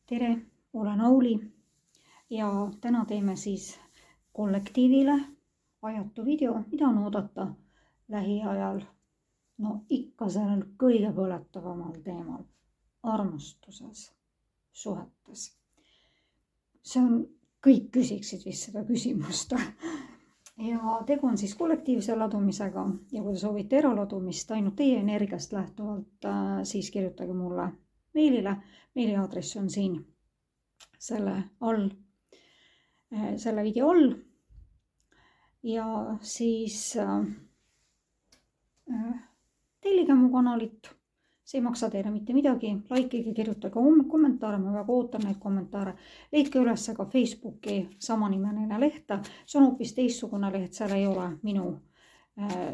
Tere, olen Auli ja täna teeme siis kollektiivile ajatu video, mida on oodata lähiajal. No ikka sellel kõige põletavamal teemal, armastuses, suhetes. See on, kõik küsiksid vist seda küsimust. Ja tegu on siis kollektiivse ladumisega ja kui te soovite eraladumist ainult teie energiast lähtuvalt, siis kirjutage mulle meilile. Meiliaadress on siin selle video all. Ja siis tellige mu kanalit, see ei maksa teile mitte midagi, likeige, kirjutage kommentaare, ma väga ootan neid kommentaare. Leidke üles ka Facebooki samanimeline leht, see on hoopis teistsugune leht, seal ei ole minu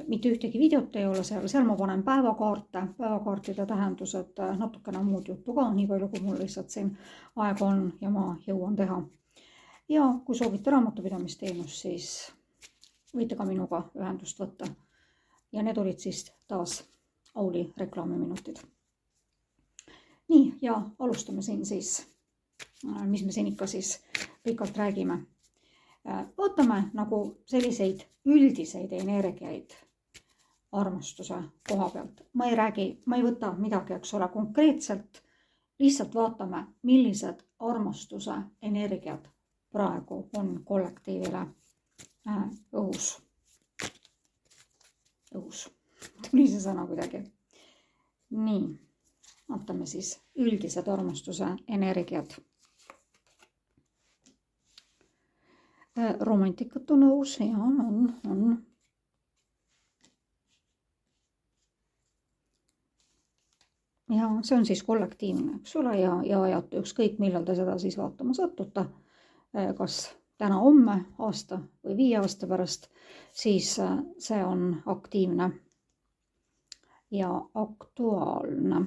mitte ühtegi videot ei ole seal ma panen päevakaartide tähendused, natukene muud juttu ka, nii palju kui mul lihtsalt siin aega on ja ma jõuan teha. Ja kui soovite raamatupidamisteenust, siis võite ka minuga ühendust võtta. Ja need olid siis taas Auli reklaamiminutid. Nii, ja alustame siin siis, mis me siin ikka siis pikalt räägime. Vaatame nagu selliseid üldiseid energiaid armastuse koha pealt. Ma ei võta midagi, eks ole, konkreetselt, lihtsalt vaatame, millised armastuse energiad praegu on kollektiivile õhus. Tuli see sõna kuidagi. Nii, vaatame siis üldised armastuse energiad. Romantikat on õhus ja on. Ja see on siis kollektiivne, eks ole, ja ajatu ükskõik millal te seda siis vaatama satute, kas täna, homme, aasta või 5 aasta pärast, siis see on aktiivne ja aktuaalne.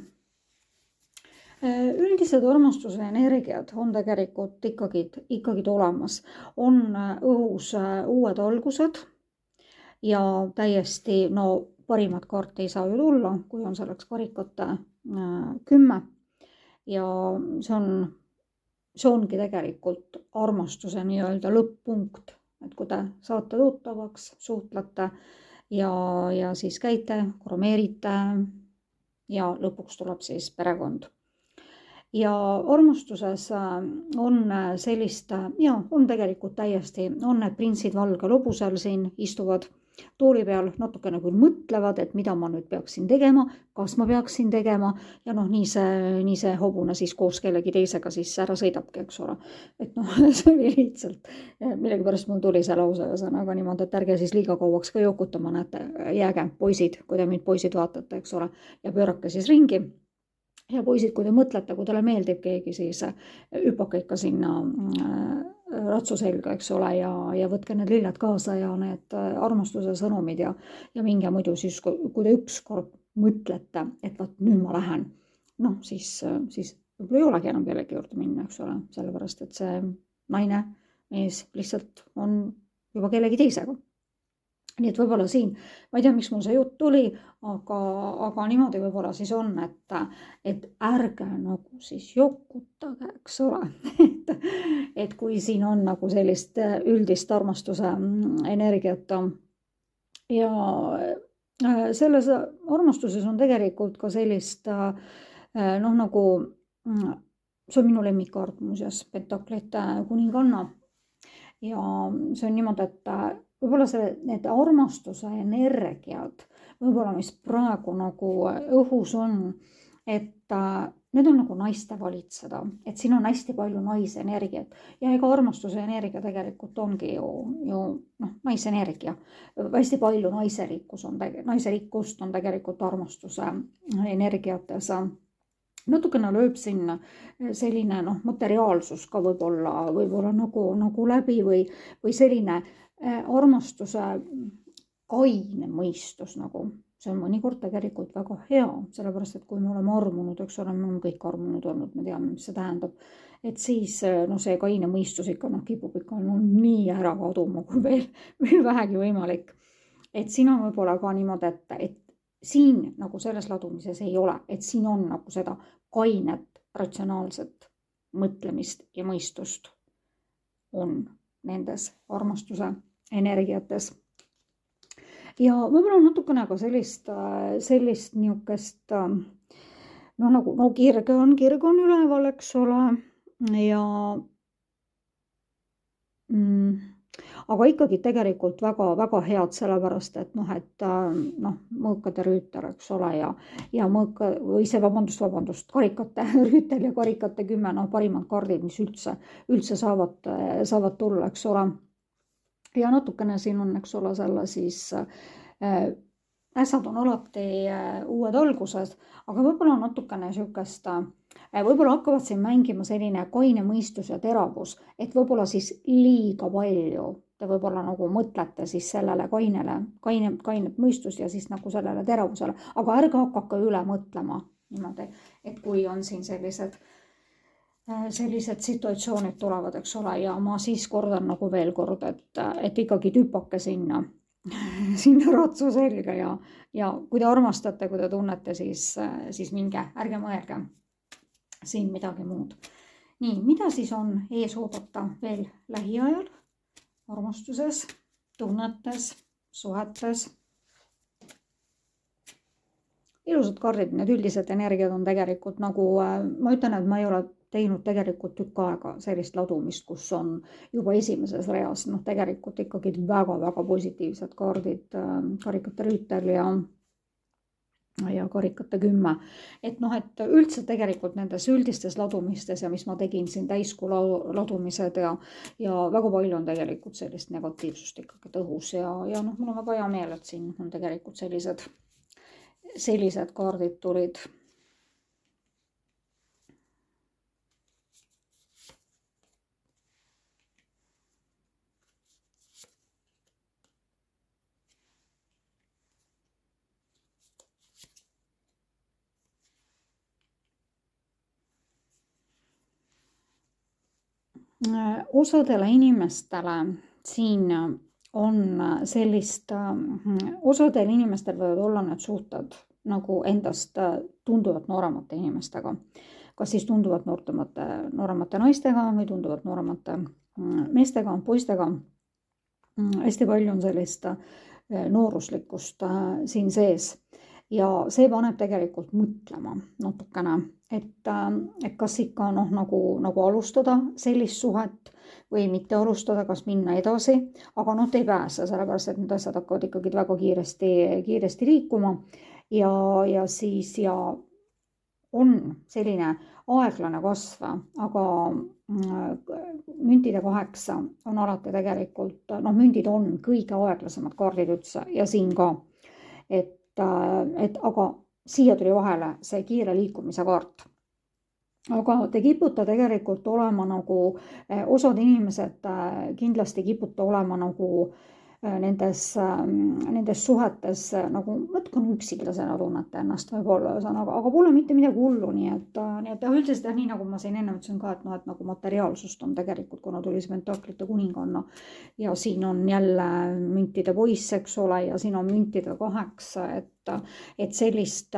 Üldised armastuse energiad on tegelikult ikkagi olemas. On õhus uued algused ja täiesti, parimat kaarti ei saa ju tulla, kui on selleks karikate 10. Ja see ongi tegelikult armastuse nii-öelda lõpp-punkt, et kui te saate tuttavaks, suhtlete ja siis käite, kromeerite ja lõpuks tuleb siis perekond. Ja armastuses on sellist, on tegelikult täiesti, on need prinsid valgel hobusel siin istuvad tooli peal, natukene küll mõtlevad, et mida ma nüüd peaksin tegema, kas ma peaksin tegema ja nii see hobune siis koos kellegi teisega siis ära sõidabki, eks ole. Et see oli lihtsalt, millegipärast mul tuli see lause ühesõnaga niimoodi, et ärge siis liiga kauaks ka jokutama, näete, jääge poisid, kui te mind poisid vaatate, eks ole, ja pöörake siis ringi. Ja poisid, kui te mõtlete, kui teile meeldib keegi, siis hüppake ikka sinna ratsu selga, eks ole, ja võtke need lilled kaasa ja need armastuse sõnumid ja minge muidu siis, kui te ükskord mõtlete, et vaat nüüd ma lähen, siis võib-olla ei olegi enam kellegi juurde minna, eks ole, sellepärast, et see naine, mees lihtsalt on juba kellegi teisega. Nii et võib-olla siin, ma ei tea, miks mul see jutt tuli, aga niimoodi võib-olla siis on, et ärge nagu siis jokutage, eks ole. Et kui siin on nagu sellist üldist armastuse energiat ja selles armastuses on tegelikult ka sellist nagu, see on minu lemmikaart muuseas, Pentaklite kuninganna ja see on niimoodi, et võib-olla need armastuse energiad, võib-olla mis praegu nagu õhus on, et need on nagu naiste valitseda, et siin on hästi palju naisenergiat ja ega armastuse energia tegelikult ongi ju naisenergia. Hästi palju naiserikkust on tegelikult armastuse energiates. Natukene lööb sinna selline materiaalsus ka võib-olla nagu läbi või selline armastuse kaine mõistus nagu. See on mõnikord tegelikult väga hea, sellepärast, et kui me oleme armunud, eks ole, me oleme kõik armunud olnud, me teame, mis see tähendab. Et siis see kaine mõistus ikka kipub ikka nii ära kaduma, kui veel vähegi võimalik. Et siin on võib-olla ka niimoodi, et siin nagu selles ladumises ei ole, et siin on nagu seda kainet, ratsionaalset mõtlemist ja mõistust on nendes armastuse energiates. Ja võib-olla natukene ka sellist niisugust nagu kirge on üleval, eks ole, ja aga ikkagi tegelikult väga head, sellepärast et mõõkade rüütel, eks ole, ja karikate rüütel ja karikate 10, parimad kaardid, mis üldse saavad tulla, eks ole. Ja natukene siin on, eks ole, selle siis ässad on alati uued algused, aga võib-olla natukene niisugust, võib-olla hakkavad siin mängima selline kaine mõistus ja teravus, et võib-olla siis liiga palju te võib-olla nagu mõtlete siis sellele kainet mõistus ja siis nagu sellele teravusele, aga ärge hakake üle mõtlema niimoodi, et kui on siin sellised situatsioonid tulevad, eks ole, ja ma siis kordan nagu veel kord, et ikkagi tüpake sinna ratsu selga ja kui te armastate, kui te tunnete, siis minge, ärge mõelge siin midagi muud. Nii, mida siis on ees oodata veel lähiajal armastuses, tunnetes, suhetes? Ilusad kaardid, need üldised energiad on tegelikult nagu, ma ütlen, et ma ei ole teinud tegelikult tükk aega sellist ladumist, kus on juba esimeses reas, tegelikult ikkagi väga positiivsed kaardid, karikate rüütel ja karikate 10. Et üldse tegelikult nendes üldistes ladumistes ja mis ma tegin siin täiskuu ladumised ja väga palju on tegelikult sellist negatiivsust ikkagi õhus ja mul on väga hea meel, et siin on tegelikult sellised kaardid tulid. Osadele inimestele siin on osadel inimestel võivad olla need suhted nagu endast tunduvalt nooremate inimestega, kas siis tunduvalt nooremate naistega või tunduvalt nooremate meestega, poistega. Hästi palju on sellist nooruslikkust siin sees ja see paneb tegelikult mõtlema natukene, et kas ikka nagu alustada sellist suhet või mitte alustada, kas minna edasi, aga te ei pääse, sellepärast et need asjad hakkavad ikkagi väga kiiresti liikuma ja siis on selline aeglane kasv, aga müntide 8 on alati tegelikult, mündid on kõige aeglasemad kaardid üldse ja siin ka, aga siia tuli vahele see kiire liikumise kaart. Aga te kipute tegelikult olema nagu, osad inimesed kindlasti kipute olema nagu nendes suhetes nagu mõtkon üksiklasena tunnete ennast võib-olla, aga pole mitte midagi hullu, nii et üldiselt nii nagu ma siin enne ütlesin ka, et nagu materiaalsust on tegelikult, kuna tuli see pentaklite kuninganna ja siin on jälle müntide poiss, eks ole, ja siin on müntide 8, et sellist,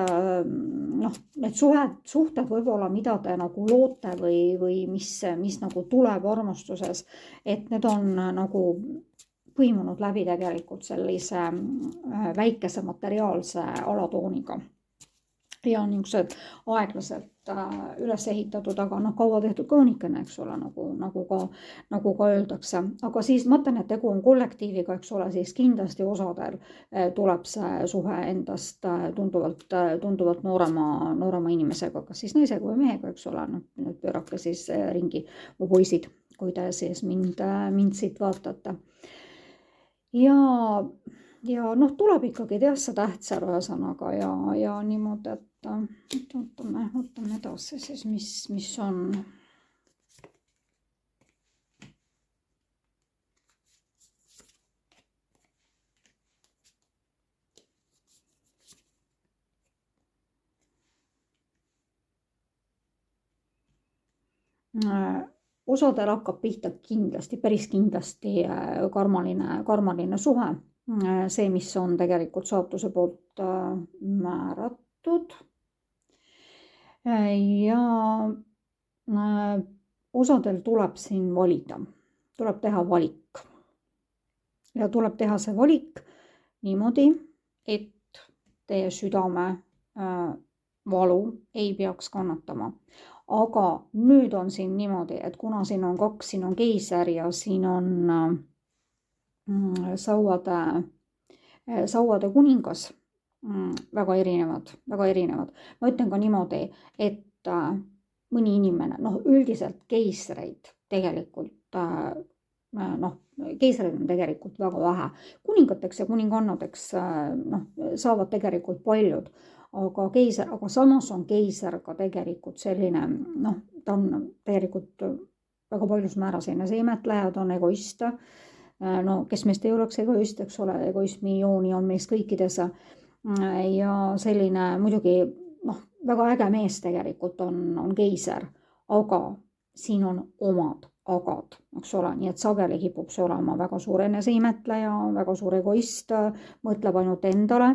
need suhted võib-olla, mida te nagu loote või mis nagu tuleb armastuses, et need on nagu põimunud läbi tegelikult sellise väikese materiaalse alatooniga ja niisugused aeglaselt üles ehitatud, aga kaua tehtud koonikene, eks ole, nagu ka öeldakse, aga siis mõtlen, et tegu on kollektiiviga, eks ole, siis kindlasti osadel tuleb see suhe endast tunduvalt noorema inimesega, kas siis naisega või mehega, eks ole, nüüd pöörake siis ringi mu poisid, kui te siis mind siit vaatate. Ja tuleb ikkagi see tähtsal ühesõnaga ja niimoodi, et võtame edasi siis, mis on. Osadel hakkab pihta päris kindlasti karmaline suhe, see, mis on tegelikult saatuse poolt määratud ja osadel tuleb siin valida, tuleb teha valik. Ja tuleb teha see valik niimoodi, et teie südame valu ei peaks kannatama. Aga nüüd on siin niimoodi, et kuna siin on 2, siin on keiser ja siin on sauade kuningas, väga erinevad. Ma ütlen ka niimoodi, et mõni inimene, üldiselt keisreid tegelikult, keisreid on tegelikult väga vähe. Kuningateks ja kuningannadeks saavad tegelikult paljud, aga samas on keiser ka tegelikult selline, ta on tegelikult väga paljus määras eneseemetleja, ta on egoist. Kes meist ei oleks egoist, eks ole, egoismi jooni on meis kõikides ja selline muidugi väga äge mees tegelikult on keiser, aga siin on omad agad, eks ole, nii et sageli kipub see olema väga suur eneseimetleja, väga suur egoist, mõtleb ainult endale,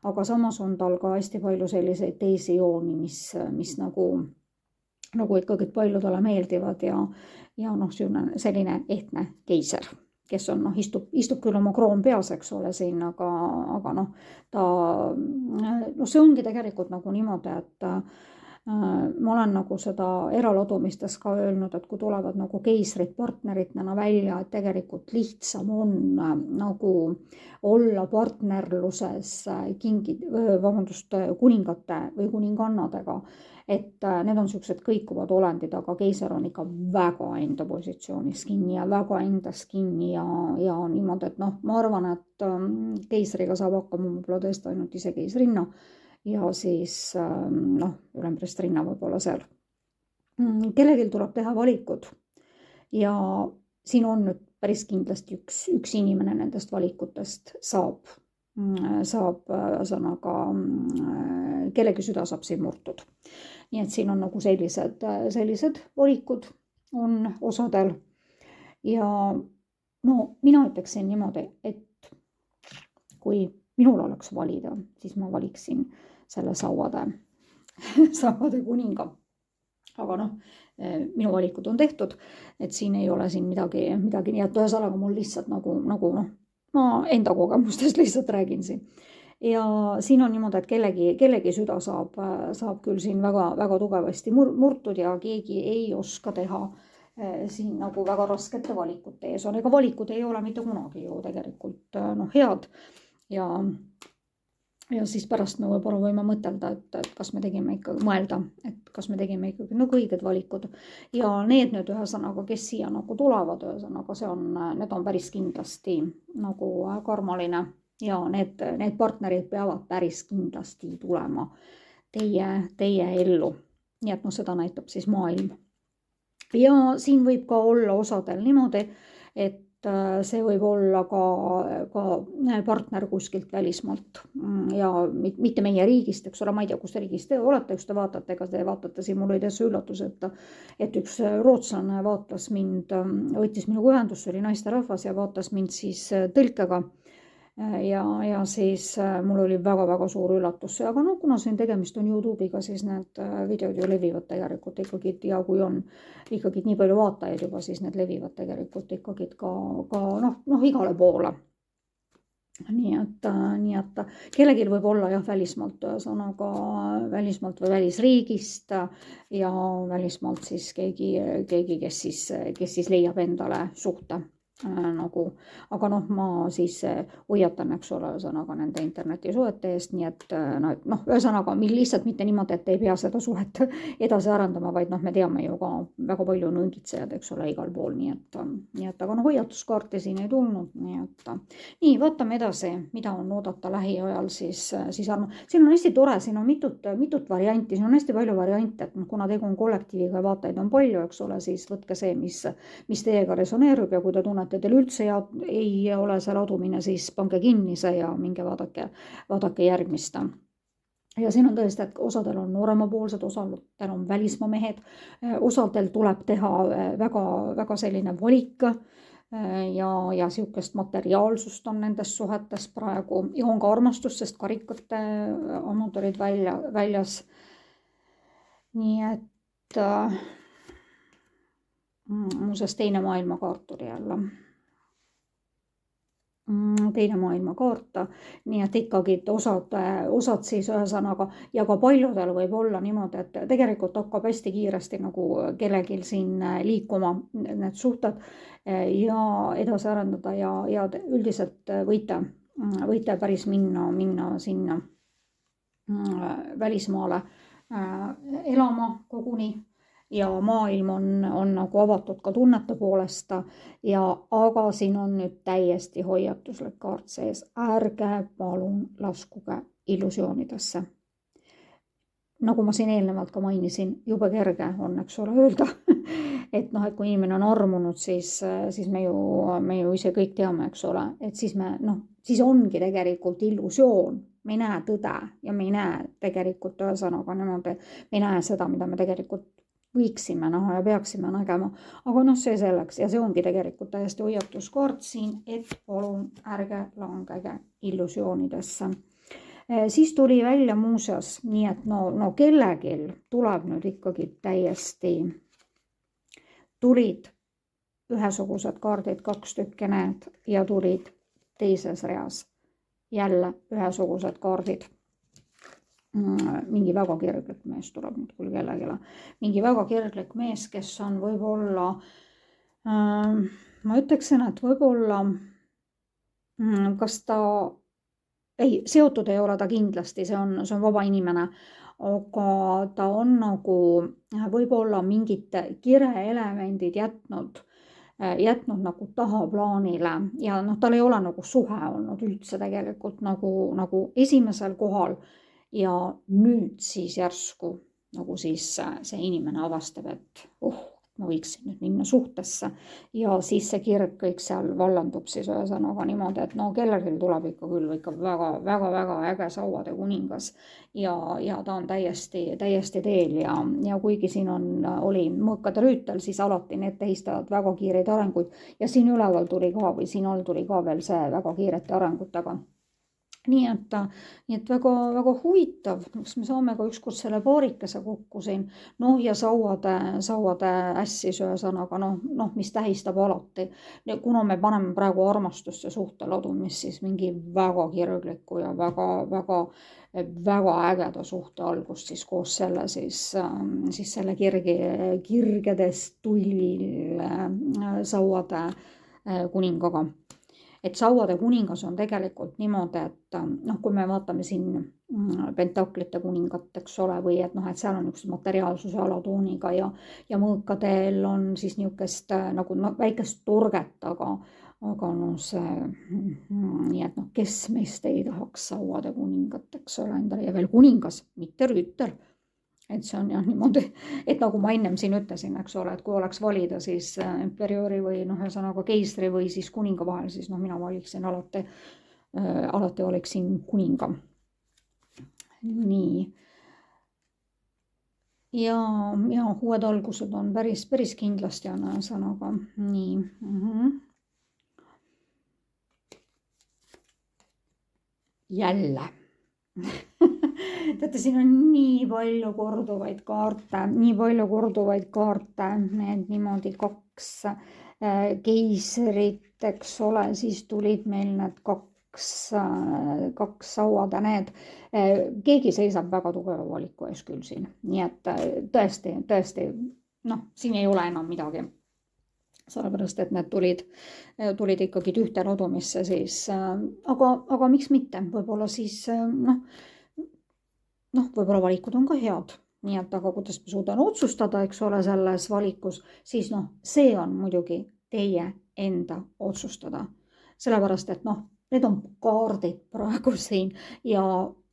aga samas on tal ka hästi palju selliseid teisi jooni, mis nagu ikkagi paljudele meeldivad ja selline ehtne keiser, kes on, istub küll oma kroon peas, eks ole, siin, aga see ongi tegelikult nagu niimoodi, et ma olen nagu seda eraladumistes ka öelnud, et kui tulevad nagu keisrid partneritena välja, et tegelikult lihtsam on nagu olla partnerluses kuningate või kuningannadega, et need on sellised kõikuvad olendid, aga keiser on ikka väga enda positsioonis kinni ja väga endas kinni ja niimoodi, et ma arvan, et keisriga saab hakkama võib-olla tõesti ainult ise keisrinna ja siis ülemprest rinna võib-olla seal. Kellelgi tuleb teha valikud ja siin on nüüd päris kindlasti üks inimene nendest valikutest saab ühesõnaga, kellegi süda saab siin murtud. Nii et siin on nagu sellised valikud on osadel ja mina ütleksin niimoodi, et kui minul oleks valida, siis ma valiksin selle sauade kuninga. Aga minu valikud on tehtud, et siin ei ole siin midagi, nii et ühesõnaga mul lihtsalt ma enda kogemustest lihtsalt räägin siin. Ja siin on niimoodi, et kellegi süda saab küll siin väga, väga tugevasti murtud ja keegi ei oska teha siin nagu väga raskete valikute ees on. Ega valikud ei ole mitte kunagi ju tegelikult head ja siis pärast me võib-olla võime mõtelda, et kas me tegime ikkagi õiged valikud ja need nüüd ühesõnaga, kes siia nagu tulevad, ühesõnaga need on päris kindlasti nagu karmaline ja need partnerid peavad päris kindlasti tulema teie ellu. Nii et seda näitab siis maailm. Ja siin võib ka olla osadel niimoodi, et see võib olla ka partner kuskilt välismaalt ja mitte meie riigist, eks ole, ma ei tea, kus riigist te olete, kus te vaatate, ega te vaatate siin, mul oli täitsa üllatus, et üks rootslane vaatas mind, võttis minuga ühendust, see oli naisterahvas ja vaatas mind siis tõlkega ja siis mul oli väga-väga suur üllatus, aga kuna siin tegemist on YouTube'iga, siis need videod ju levivad tegelikult ikkagi ja kui on ikkagi nii palju vaatajaid juba, siis need levivad tegelikult ikkagi ka igale poole. Nii et kellelgi võib olla välismaalt välismaalt või välisriigist ja välismaalt siis keegi, kes siis leiab endale suhte. Aga ma siis hoiatan, eks ole, ühesõnaga nende internetisuhete eest, nii et ühesõnaga lihtsalt mitte niimoodi, et ei pea seda suhet edasi arendama, vaid me teame ju ka väga palju on õngitsejad, eks ole, igal pool, nii et aga hoiatuskaarte siin ei tulnud, nii, vaatame edasi, mida on oodata lähiajal siis arma. Siin on hästi tore, siin on mitut varianti, siin on hästi palju variante, et kuna tegu on kollektiiviga ja vaatajaid on palju, eks ole, siis võtke see, mis teiega resoneerub ja kui te tunnete, teil üldse ei ole see ladumine, siis pange kinni see ja minge vaadake järgmist. Ja siin on tõesti, et osadel on nooremapoolsed, osadel on välismaa mehed, osadel tuleb teha väga, väga selline valik ja sihukest materiaalsust on nendes suhetes praegu ja on ka armastus, sest karikate omad olid väljas. Nii et muuseas teine maailmakaart tuli jälle. Teine maailmakaart, nii et ikkagi osad siis ühesõnaga ja ka paljudel võib olla niimoodi, et tegelikult hakkab hästi kiiresti nagu kellegil siin liikuma need suhted ja edasi arendada ja üldiselt võite päris minna sinna välismaale elama koguni. Ja maailm on nagu avatud ka tunnete poolest aga siin on nüüd täiesti hoiatuslik kaart sees. Ärge palun laskuge illusioonidesse. Nagu ma siin eelnevalt ka mainisin, jube kerge on, eks ole, öelda, et kui inimene on armunud, siis me ju ise kõik teame, eks ole, et siis ongi tegelikult illusioon. Me ei näe tõde ja me ei näe tegelikult ühesõnaga niimoodi, me ei näe seda, mida me tegelikult võiksime näha ja peaksime nägema, aga see selleks ja see ongi tegelikult täiesti hoiatuskaart siin, et palun ärge langege illusioonidesse. Siis tuli välja muuseas, nii et kellegil tuleb nüüd ikkagi täiesti, tulid ühesugused kaardid 2 tükki need ja tulid teises reas jälle ühesugused kaardid. Mingi väga kirglik mees tuleb nüüd küll kellegile. Mingi väga kirglik mees, kes on võib-olla, ma ütleksin, et võib-olla, kas ta, seotud ei ole ta kindlasti, see on vaba inimene, aga ta on nagu võib-olla mingid kireelemendid jätnud nagu tahaplaanile ja tal ei ole nagu suhe olnud üldse tegelikult nagu esimesel kohal. Ja nüüd siis järsku nagu siis see inimene avastab, et ma võiksin nüüd minna suhtesse ja siis see kirg kõik seal vallandub siis ühesõnaga niimoodi, et kellelgi tuleb ikka küll väga äge sauade kuningas ja ta on täiesti teel ja kuigi siin oli mõõkade rüütel, siis alati need tähistavad väga kiireid arenguid ja siin üleval tuli ka või siin all tuli ka veel see väga kiirete arengutega. Nii et väga huvitav, kas me saame ka ükskord selle paarikese kokku siin, ja sauade ässis ühesõnaga, mis tähistab alati, kuna me paneme praegu armastusse suhteladu, mis siis mingi väga kirgliku ja väga ägeda suhte algust siis koos selle siis selle kirgedest tulvil sauade kuningaga. Et sauade kuningas on tegelikult niimoodi, et kui me vaatame siin pentaklite kuningat, eks ole, või et seal on üks materiaalsuse alatooniga ja mõõkadel on siis niisugust nagu väikest torget, aga see, nii et kes meist ei tahaks sauade kuningat, eks ole, endale ja veel kuningas, mitte rüütel. Et see on jah niimoodi, et nagu ma ennem siin ütlesin, eks ole, et kui oleks valida siis imperiori või ühesõnaga keisri või siis kuninga vahel, siis mina valiksin alati valiksin kuninga. Nii. Ja uued algused on päris kindlasti on ühesõnaga. Nii. Jälle. Teate, siin on nii palju korduvaid kaarte, need niimoodi 2 keisrit, eks ole, siis tulid meil need 2 sauad ja need. Keegi seisab väga tugeva valiku ees küll siin, nii et tõesti, siin ei ole enam midagi. Sellepärast, et need tulid ikkagi ühte rodumisse siis, aga miks mitte, võib-olla siis, võib-olla valikud on ka head, nii et aga kuidas ma suudan otsustada, eks ole, selles valikus, siis see on muidugi teie enda otsustada. Sellepärast, et need on kaardid praegu siin ja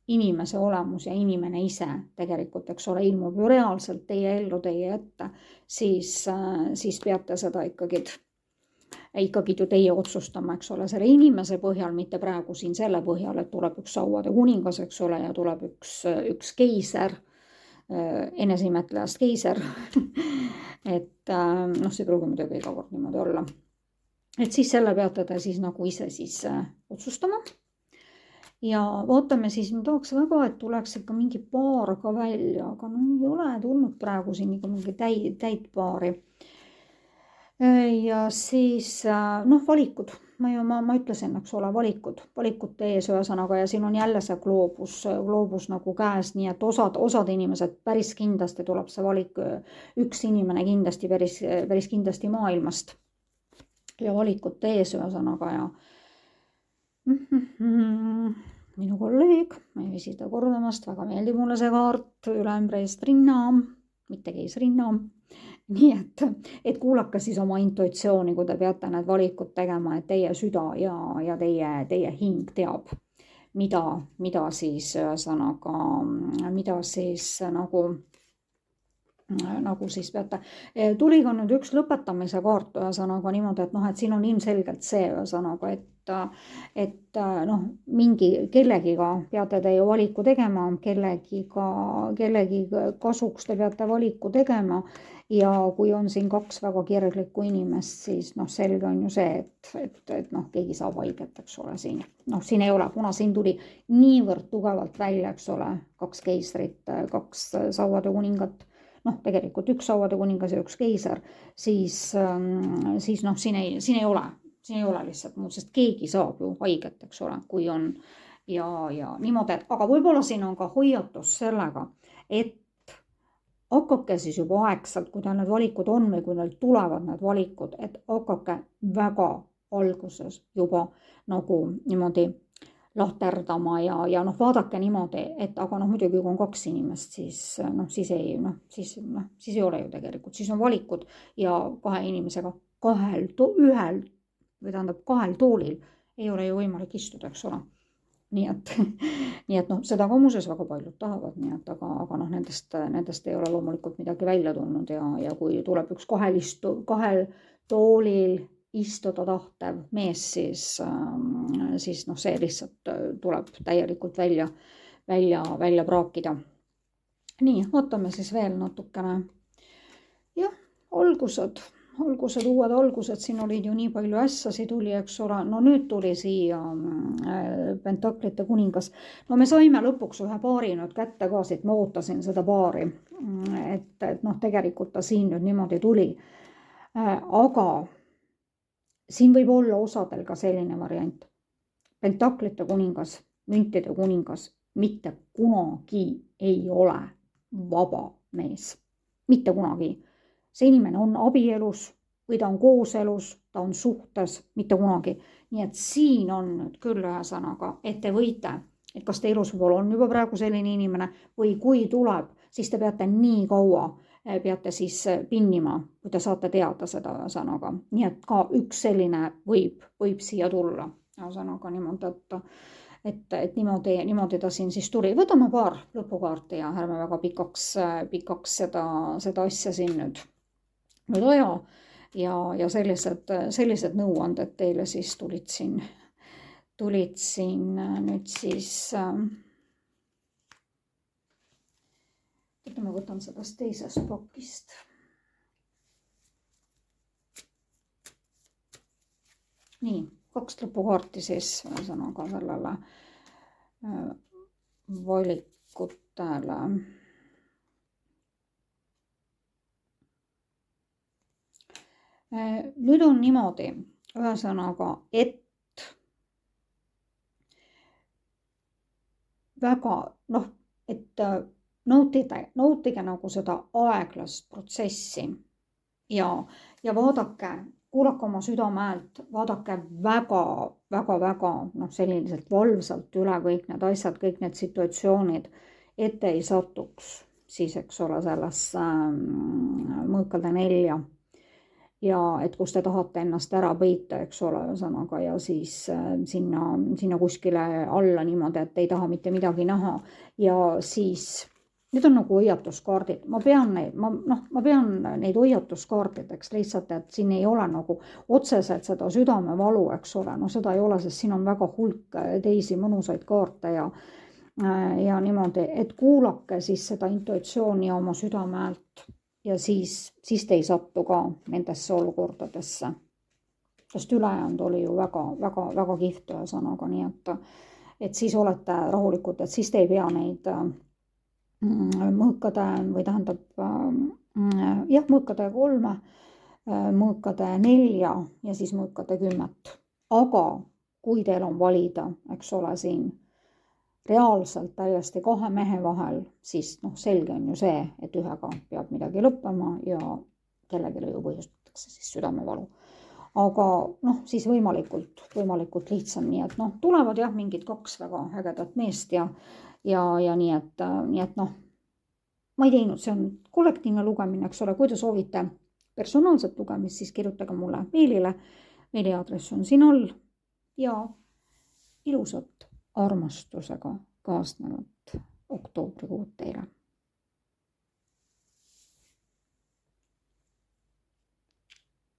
inimese olemus ja inimene ise tegelikult, eks ole, ilmub ju reaalselt teie ellu, teie ette, siis peate seda ikkagi ju teie otsustama, eks ole, selle inimese põhjal, mitte praegu siin selle põhjal, et tuleb üks sauade kuningas, eks ole, ja tuleb üks keiser, eneseimetlejast keiser, et see ei pruugi muidugi iga kord niimoodi olla. Et siis selle peate te siis nagu ise siis otsustama. Ja vaatame siis, ma tahaks väga, et tuleks ikka mingi paar ka välja, aga ei ole tulnud praegu siin ikka mingi täit paari. Ja siis noh, valikud, ma ütlesin, eks ole, valikute ees ühesõnaga ja siin on jälle see gloobus nagu käes, nii et osad inimesed päris kindlasti tuleb see valik, üks inimene kindlasti päris kindlasti maailmast ja valikute ees ühesõnaga ja minu kolleeg, ma ei viisi seda kordamast, väga meeldib mulle see kaart, ülempreest rinna, mitte keisrinna. Nii et kuulake siis oma intuitsiooni, kui te peate need valikud tegema, et teie süda ja teie hing teab, mida siis ühesõnaga, mida siis nagu siis peate. Tuli ka nüüd üks lõpetamise kaart ühesõnaga niimoodi, et noh, et siin on ilmselgelt see ühesõnaga, et noh, kellegiga peate te ju valiku tegema, kellegi kasuks te peate valiku tegema ja kui on siin kaks väga kirglikku inimest, siis noh, selge on ju see, et noh, keegi saab haiget, eks ole, siin. Noh, siin ei ole, kuna siin tuli niivõrd tugevalt välja, eks ole, kaks keisrit, kaks sauade kuningat, noh, tegelikult üks sauade kuningas ja üks keiser, siis noh, siin ei ole lihtsalt muud, sest keegi saab ju haiget, eks ole, kui on ja niimoodi, aga võib-olla siin on ka hoiatus sellega, et hakake siis juba aegselt, kui teil need valikud on või kui neil tulevad need valikud, et hakake väga alguses juba nagu niimoodi lahterdama ja noh, vaadake niimoodi, et aga noh, muidugi kui on kaks inimest, siis ei ole ju tegelikult, siis on valikud ja kahe inimesega kahel toolil ei ole ju võimalik istuda, eks ole. Nii et noh, seda ka muuseas väga paljud tahavad, nii et aga noh, nendest ei ole loomulikult midagi välja tulnud ja kui tuleb üks kahel toolil istuda tahtev mees, siis noh, see lihtsalt tuleb täielikult välja praakida. Nii, vaatame siis veel natukene. Jah, uued algused, siin olid ju nii palju ässasi tuli, eks ole, no nüüd tuli siia Pentaklite kuningas. No me saime lõpuks ühe paari nüüd kätte ka siit, ma ootasin seda paari, et noh, tegelikult ta siin nüüd niimoodi tuli. Aga siin võib olla osadel ka selline variant. Pentaklite kuningas, müntide kuningas mitte kunagi ei ole vaba mees, mitte kunagi. See inimene on abielus või ta on kooselus, ta on suhtes, mitte kunagi. Nii et siin on nüüd küll ühesõnaga, et te võite, et kas te elus võib-olla on juba praegu selline inimene või kui tuleb, siis te peate nii kaua, peate siis pinnima, kui te saate teada seda ühesõnaga. Nii et ka üks selline võib siia tulla. Ühesõnaga niimoodi, et niimoodi ta siin siis tuli. Võtame paar lõpukaarti ja ärme väga pikaks seda asja siin nüüd aja ja sellised nõuanded teile siis tulid siin nüüd siis ma võtan sellest teisest plokist. Nii, 2 lõpukaarti siis ühesõnaga sellele valikutele. Nüüd on niimoodi ühesõnaga, et väga noh, et nautige nagu seda aeglast protsessi ja vaadake, kuulake oma südame häält, vaadake väga noh, selliselt valvsalt üle kõik need asjad, kõik need situatsioonid, et ei satuks siis, eks ole, sellesse mõõkade 4 ja et kus te tahate ennast ära peita, eks ole, ühesõnaga ja siis sinna kuskile alla niimoodi, et ei taha mitte midagi näha ja siis need on nagu hoiatuskaardid. Ma pean neid hoiatuskaardideks lihtsalt, et siin ei ole nagu otseselt seda südamevalu, eks ole, no seda ei ole, sest siin on väga hulk teisi mõnusaid kaarte ja niimoodi, et kuulake siis seda intuitsiooni ja oma südame häält. Ja siis te ei sattu ka nendesse olukordadesse. Sest ülejäänud oli ju väga kihvt ühesõnaga, nii et siis olete rahulikud, et siis te ei pea neid mõõkade või tähendab mõõkade 3 mõõkade 4 ja siis mõõkade 10. Aga kui teil on valida, eks ole, siin reaalselt täiesti 2 mehe vahel, siis selge on ju see, et ühega peab midagi lõppema ja kellelegi ju põhjustatakse siis südamevalu. Aga siis võimalikult lihtsam, nii et tulevad jah mingid 2 väga ägedat meest ja nii et ma ei teinud, see on kollektiivne lugemine, eks ole, kui te soovite personaalset lugemist, siis kirjutage mulle meilile, meiliaadress on siin all ja ilusat armastusega kaasnevat oktoobrikuud teile.